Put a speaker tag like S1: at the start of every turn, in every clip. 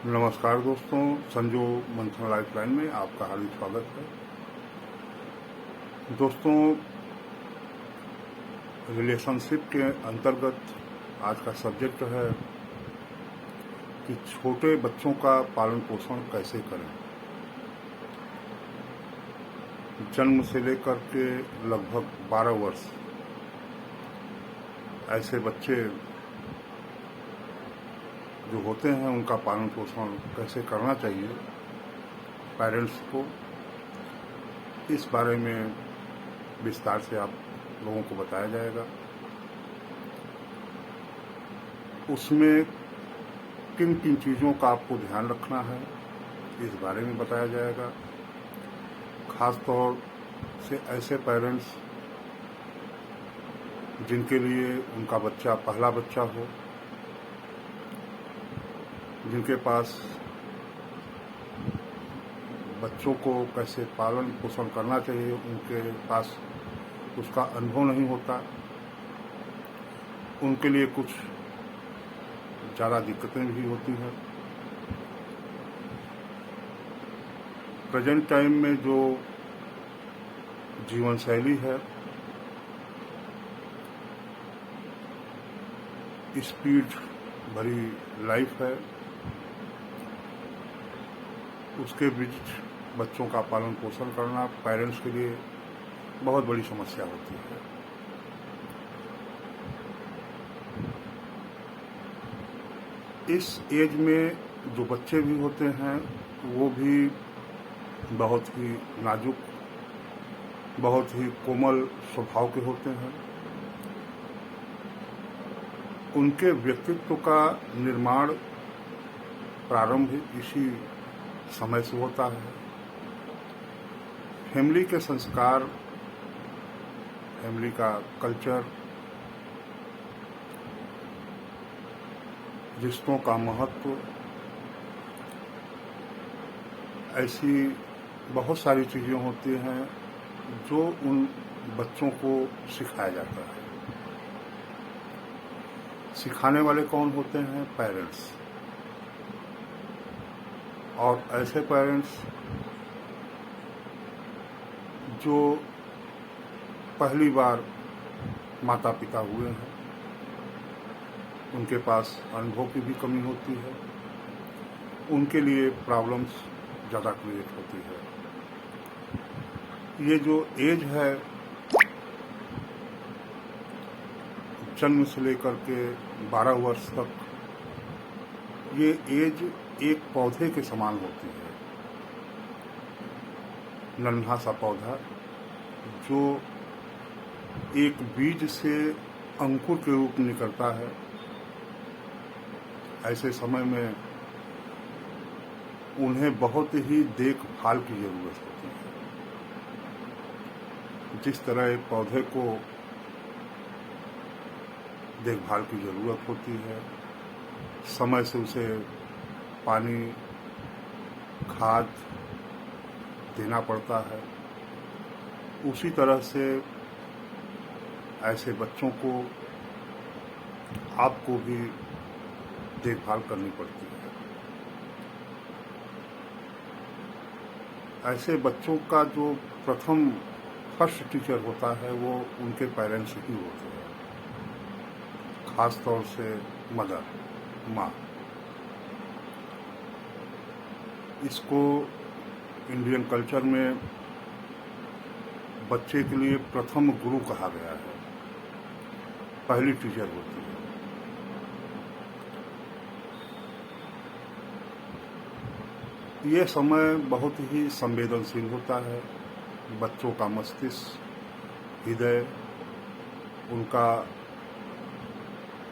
S1: नमस्कार दोस्तों, संजो मंथन लाइफलाइन में आपका हार्दिक स्वागत है। दोस्तों, रिलेशनशिप के अंतर्गत आज का सब्जेक्ट है कि छोटे बच्चों का पालन पोषण कैसे करें। जन्म से लेकर के लगभग 12 वर्ष ऐसे बच्चे जो होते हैं उनका पालन पोषण कैसे करना चाहिए पेरेंट्स को, इस बारे में विस्तार से आप लोगों को बताया जाएगा। उसमें किन किन चीज़ों का आपको ध्यान रखना है इस बारे में बताया जाएगा। खास तौर से ऐसे पेरेंट्स जिनके लिए उनका बच्चा पहला बच्चा हो, जिनके पास बच्चों को कैसे पालन पोषण करना चाहिए उनके पास उसका अनुभव नहीं होता, उनके लिए कुछ ज़्यादा दिक्कतें भी होती हैं। प्रेजेंट टाइम में जो जीवन शैली है, स्पीड भरी लाइफ है, उसके बीच बच्चों का पालन पोषण करना पेरेंट्स के लिए बहुत बड़ी समस्या होती है। इस एज में जो बच्चे भी होते हैं वो भी बहुत ही नाजुक, बहुत ही कोमल स्वभाव के होते हैं। उनके व्यक्तित्व का निर्माण प्रारंभ इसी समय से होता है। फैमिली के संस्कार, फैमिली का कल्चर, रिश्तों का महत्व, ऐसी बहुत सारी चीज़ें होती हैं जो उन बच्चों को सिखाया जाता है। सिखाने वाले कौन होते हैं? पेरेंट्स। और ऐसे पेरेंट्स जो पहली बार माता पिता हुए हैं, उनके पास अनुभव की भी कमी होती है, उनके लिए प्रॉब्लम्स ज़्यादा क्रिएट होती है। ये जो एज है, जन्म से लेकर के 12 वर्ष तक, ये एज एक पौधे के समान होती है। नन्हा सा पौधा जो एक बीज से अंकुर के रूप में निकलता है, ऐसे समय में उन्हें बहुत ही देखभाल की जरूरत होती है। जिस तरह एक पौधे को देखभाल की जरूरत होती है, समय से उसे पानी, खाद देना पड़ता है, उसी तरह से ऐसे बच्चों को आपको भी देखभाल करनी पड़ती है। ऐसे बच्चों का जो प्रथम फर्स्ट टीचर होता है वो उनके पेरेंट्स ही होते हैं, खास तौर से मदर, माँ। इसको इंडियन कल्चर में बच्चे के लिए प्रथम गुरु कहा गया है, पहली टीचर होती है। ये समय बहुत ही संवेदनशील होता है। बच्चों का मस्तिष्क, हृदय, उनका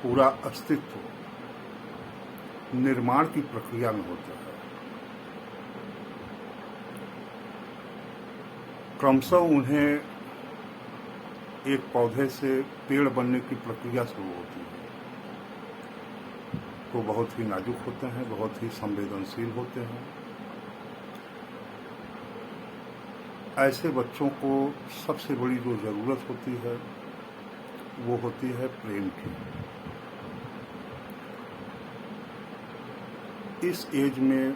S1: पूरा अस्तित्व निर्माण की प्रक्रिया में होता है। क्रमशः उन्हें एक पौधे से पेड़ बनने की प्रक्रिया शुरू होती है। तो बहुत ही नाजुक होते हैं, बहुत ही संवेदनशील होते हैं। ऐसे बच्चों को सबसे बड़ी जो ज़रूरत होती है वो होती है प्रेम की। इस एज में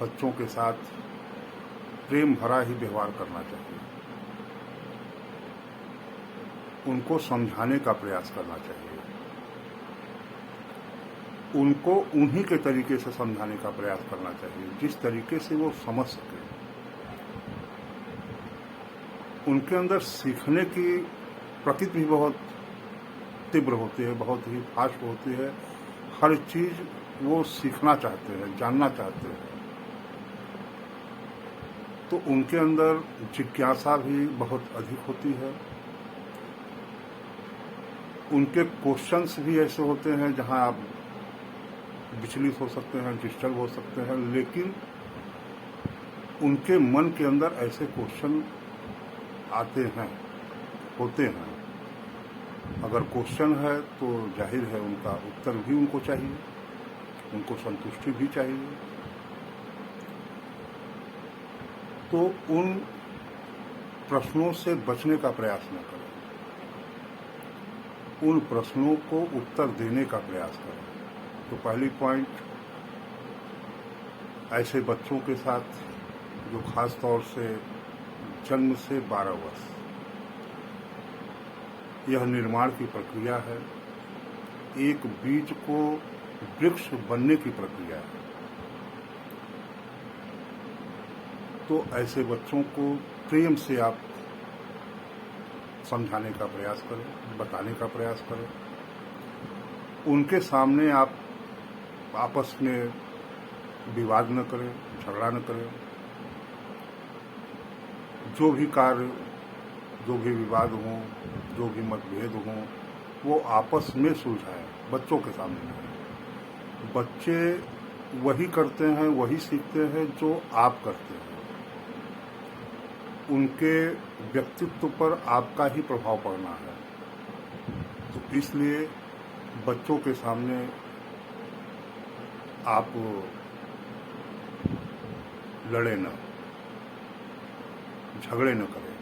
S1: बच्चों के साथ प्रेम भरा ही व्यवहार करना चाहिए। उनको समझाने का प्रयास करना चाहिए, उनको उन्हीं के तरीके से समझाने का प्रयास करना चाहिए जिस तरीके से वो समझ सके। उनके अंदर सीखने की प्रकृति भी बहुत तीव्र होती है, बहुत ही फास्ट होती है। हर चीज वो सीखना चाहते हैं, जानना चाहते हैं। तो उनके अंदर जिज्ञासा भी बहुत अधिक होती है। उनके क्वेश्चंस भी ऐसे होते हैं जहां आप विचलित हो सकते हैं, डिस्टर्ब हो सकते हैं, लेकिन उनके मन के अंदर ऐसे क्वेश्चन आते हैं, होते हैं। अगर क्वेश्चन है तो जाहिर है उनका उत्तर भी उनको चाहिए, उनको संतुष्टि भी चाहिए। तो उन प्रश्नों से बचने का प्रयास न करें, उन प्रश्नों को उत्तर देने का प्रयास करें। तो पहली पॉइंट, ऐसे बच्चों के साथ जो खास तौर से जन्म से 12 वर्ष, यह निर्माण की प्रक्रिया है, एक बीज को वृक्ष बनने की प्रक्रिया है। तो ऐसे बच्चों को प्रेम से आप समझाने का प्रयास करें, बताने का प्रयास करें। उनके सामने आप आपस में विवाद न करें, झगड़ा न करें। जो भी कार्य, जो भी विवाद हो, जो भी मतभेद हो, वो आपस में सुलझाएं, बच्चों के सामने नहीं। बच्चे वही करते हैं, वही सीखते हैं जो आप करते हैं। उनके व्यक्तित्व पर आपका ही प्रभाव पड़ना है। तो इसलिए बच्चों के सामने आप लड़े न, झगड़े न करें।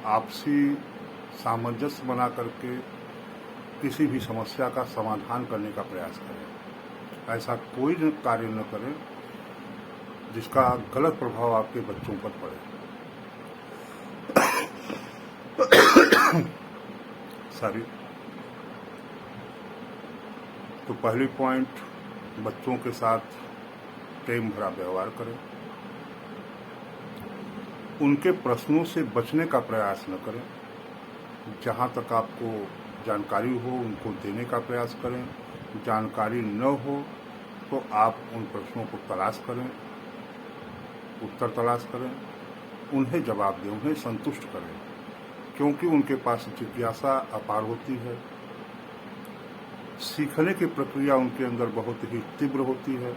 S1: आपसी सामंजस्य बना करके किसी भी समस्या का समाधान करने का प्रयास करें। ऐसा कोई कार्य न करें जिसका गलत प्रभाव आपके बच्चों पर पड़े। सॉरी। तो पहली पॉइंट, बच्चों के साथ प्रेम भरा व्यवहार करें। उनके प्रश्नों से बचने का प्रयास न करें। जहां तक आपको जानकारी हो उनको देने का प्रयास करें। जानकारी न हो तो आप उन प्रश्नों को तलाश करें, उत्तर तलाश करें, उन्हें जवाब दें, उन्हें संतुष्ट करें, क्योंकि उनके पास जिज्ञासा अपार होती है। सीखने की प्रक्रिया उनके अंदर बहुत ही तीव्र होती है।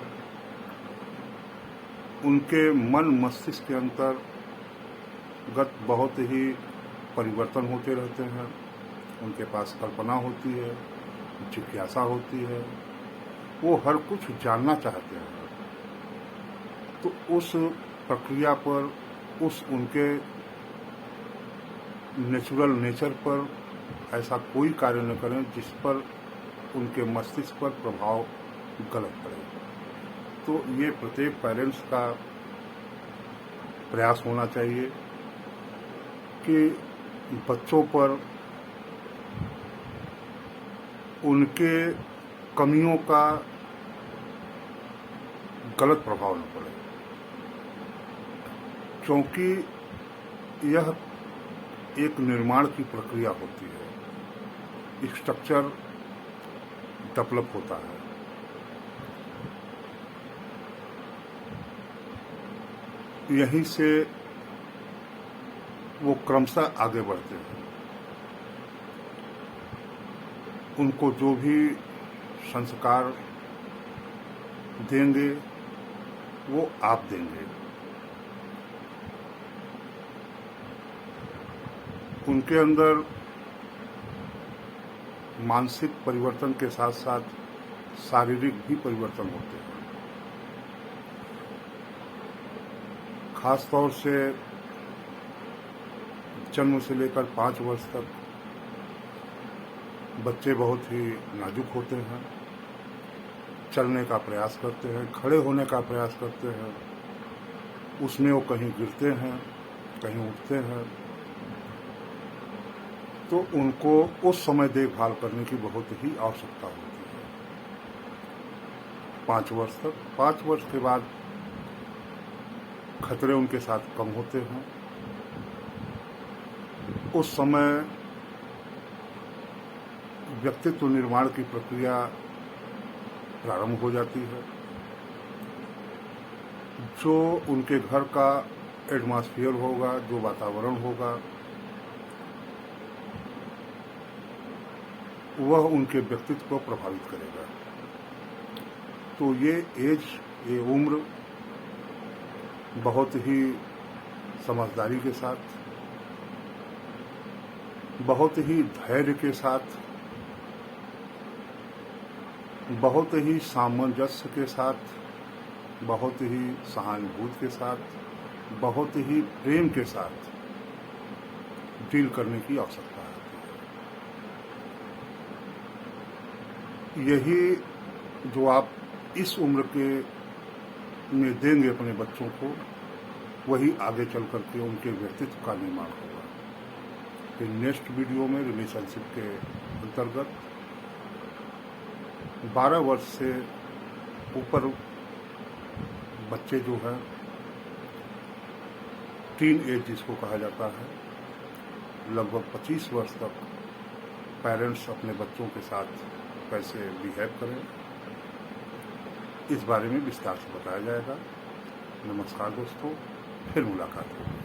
S1: उनके मन मस्तिष्क के अंतर्गत बहुत ही परिवर्तन होते रहते हैं। उनके पास कल्पना होती है, जिज्ञासा होती है, वो हर कुछ जानना चाहते हैं। तो उस प्रक्रिया पर, उस उनके नेचुरल नेचर पर ऐसा कोई कार्य न करें जिस पर उनके मस्तिष्क पर प्रभाव गलत पड़े। तो ये प्रत्येक पेरेंट्स का प्रयास होना चाहिए कि बच्चों पर उनके कमियों का गलत प्रभाव न पड़े, क्योंकि यह एक निर्माण की प्रक्रिया होती है। स्ट्रक्चर डेवलप होता है। यहीं से वो क्रमशः आगे बढ़ते हैं। उनको जो भी संस्कार देंगे वो आप देंगे। उनके अंदर मानसिक परिवर्तन के साथ साथ शारीरिक भी परिवर्तन होते हैं। खास तौर से जन्म से लेकर 5 वर्ष तक बच्चे बहुत ही नाजुक होते हैं। चलने का प्रयास करते हैं, खड़े होने का प्रयास करते हैं, उसमें वो कहीं गिरते हैं, कहीं उठते हैं, तो उनको उस समय देखभाल करने की बहुत ही आवश्यकता होती है। 5 वर्ष तक, 5 वर्ष के बाद खतरे उनके साथ कम होते हैं। उस समय व्यक्तित्व निर्माण की प्रक्रिया प्रारंभ हो जाती है। जो उनके घर का एटमॉस्फेयर होगा, जो वातावरण होगा, वह उनके व्यक्तित्व को प्रभावित करेगा। तो ये उम्र बहुत ही समझदारी के साथ, बहुत ही धैर्य के साथ, बहुत ही सामंजस्य के साथ, बहुत ही सहानुभूति के साथ, बहुत ही प्रेम के साथ डील करने की आवश्यकता है। यही जो आप इस उम्र के में देंगे अपने बच्चों को, वही आगे चल करके उनके व्यक्तित्व का निर्माण होगा। फिर नेक्स्ट वीडियो में रिलेशनशिप के अंतर्गत 12 वर्ष से ऊपर बच्चे जो हैं, टीन एज जिसको कहा जाता है, लगभग 25 वर्ष तक पेरेंट्स अपने बच्चों के साथ कैसे बिहेव करें, इस बारे में विस्तार से बताया जाएगा। नमस्कार दोस्तों, फिर मुलाकात होगी।